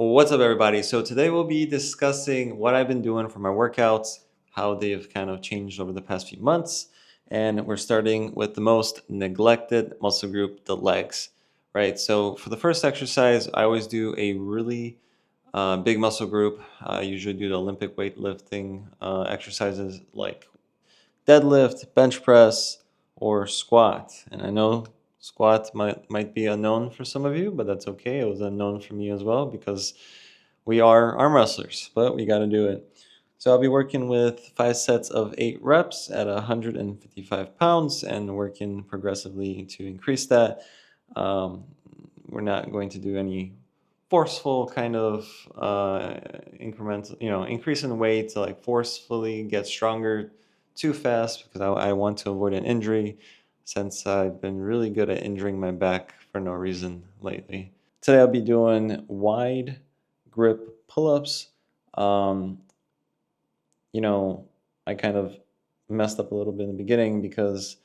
What's up, everybody? So today we'll be discussing what I've been doing for my workouts, how they've kind of changed over the past few months, and we're starting with the most neglected muscle group, the legs, right? So for the first exercise, I always do a really big muscle group. I usually do the Olympic weightlifting exercises like deadlift, bench press, or squat. And I know squat might be unknown for some of you, but that's okay. It was unknown for me as well because we are arm wrestlers, but we got to do it. So I'll be working with 5 sets of 8 reps at 155 pounds and working progressively to increase that. Um, we're not going to do any forceful kind of incremental, increase in weight to like forcefully get stronger too fast because I want to avoid an injury since I've been really good at injuring my back for no reason lately. Today I'll be doing wide grip pull-ups. Um, I kind of messed up a little bit in the beginning because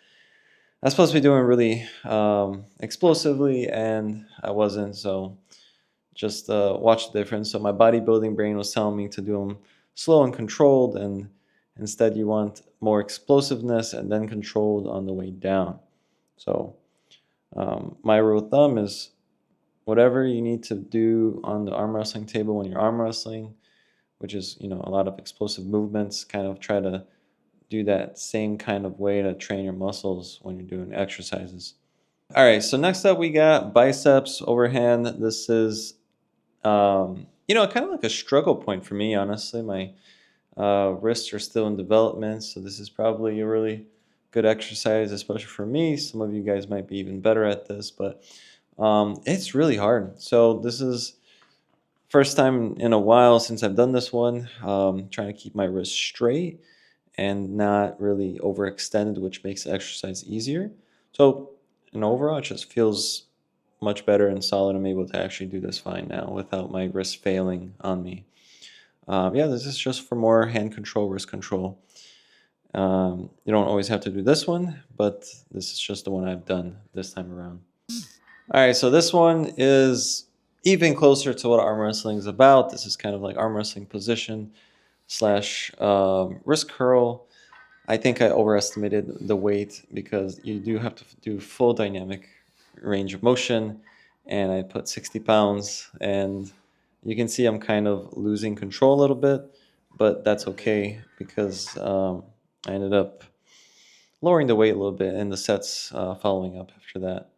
I was supposed to be doing really explosively and I wasn't, so just watch the difference. So my bodybuilding brain was telling me to do them slow and controlled, and instead you want more explosiveness and then controlled on the way down. So my rule of thumb is whatever you need to do on the arm wrestling table when you're arm wrestling, which is a lot of explosive movements, kind of try to do that same kind of way to train your muscles when you're doing exercises. All right, so next up we got biceps overhand. This is kind of like a struggle point for me, honestly. My wrists are still in development, so this is probably a really good exercise, especially for me. Some of you guys might be even better at this, but it's really hard. So this is first time in a while since I've done this one. Trying to keep my wrists straight and not really overextended, which makes the exercise easier. So in overall, it just feels much better and solid. I'm able to actually do this fine now without my wrist failing on me. Yeah, this is just for more hand control, wrist control. You don't always have to do this one, but this is just the one I've done this time around. All right, so this one is even closer to what arm wrestling is about. This is kind of like arm wrestling position slash wrist curl. I think I overestimated the weight because you do have to do full dynamic range of motion, and I put 60 pounds, and you can see I'm kind of losing control a little bit, but that's okay because I ended up lowering the weight a little bit in the sets following up after that.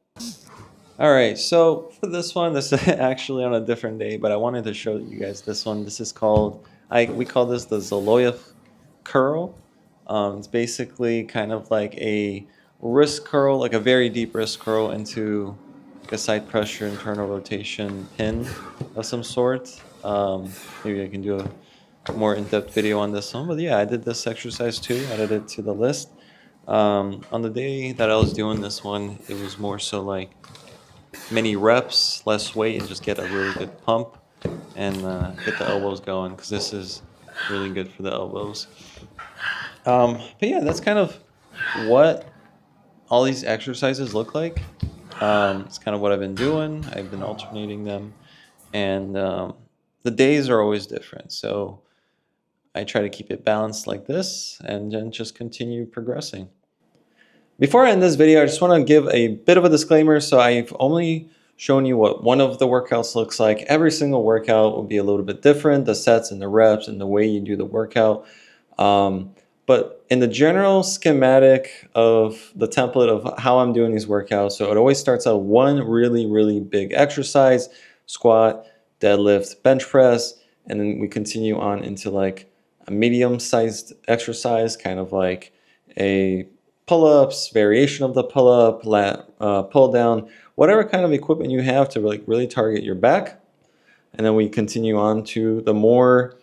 All right, so for this one, this is actually on a different day, but I wanted to show you guys this one. This is called, we call this the Zoloa curl. It's basically kind of like a wrist curl, like a very deep wrist curl into like a side pressure internal rotation pin of some sort. Maybe I can do a more in-depth video on this one, but yeah, I did this exercise too, added it to the list. On the day that I was doing this one, it was more so like many reps, less weight, and just get a really good pump and get the elbows going because this is really good for the elbows. But yeah, that's kind of what all these exercises look like. It's kind of what I've been doing. I've been alternating them, and the days are always different. So I try to keep it balanced like this and then just continue progressing. Before I end this video, I just want to give a bit of a disclaimer. So I've only shown you what one of the workouts looks like. Every single workout will be a little bit different, the sets and the reps and the way you do the workout. But in the general schematic of the template of how I'm doing these workouts, so it always starts out one really, really big exercise, squat, deadlift, bench press, and then we continue on into like a medium-sized exercise, kind of like a pull-ups, variation of the pull-up, pull down, whatever kind of equipment you have to like really target your back. And then we continue on to the more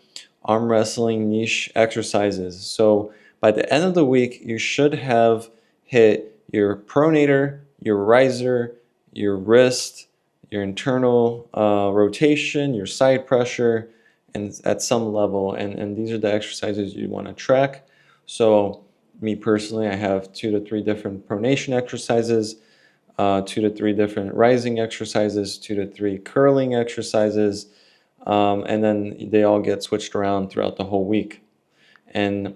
arm wrestling niche exercises. So by the end of the week, you should have hit your pronator, your riser, your wrist, your internal rotation, your side pressure, and at some level. And these are the exercises you want to track. So me personally, I have 2 to 3 different pronation exercises, 2 to 3 different rising exercises, 2 to 3 curling exercises, and then they all get switched around throughout the whole week, and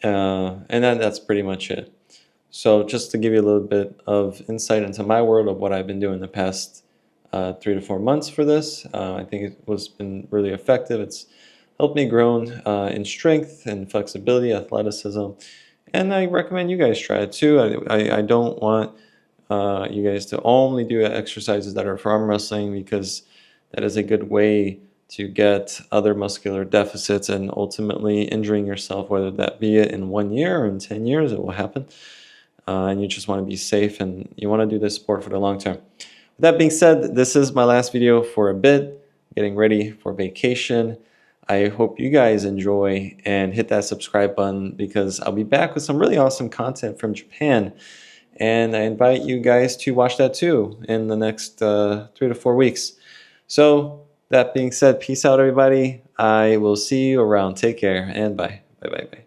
then that's pretty much it. So just to give you a little bit of insight into my world of what I've been doing the past 3 to 4 months for this, I think it was been really effective. It's helped me grow in strength and flexibility, athleticism, and I recommend you guys try it too. I don't want you guys to only do exercises that are for arm wrestling, because that is a good way to get other muscular deficits and ultimately injuring yourself, whether that be it in 1 year or in 10 years, it will happen. And you just want to be safe, and you want to do this sport for the long term. With that being said, this is my last video for a bit, getting ready for vacation. I hope you guys enjoy, and hit that subscribe button, because I'll be back with some really awesome content from Japan. And I invite you guys to watch that too in the next 3 to 4 weeks. So that being said, peace out, everybody. I will see you around. Take care, and bye. Bye, bye, bye.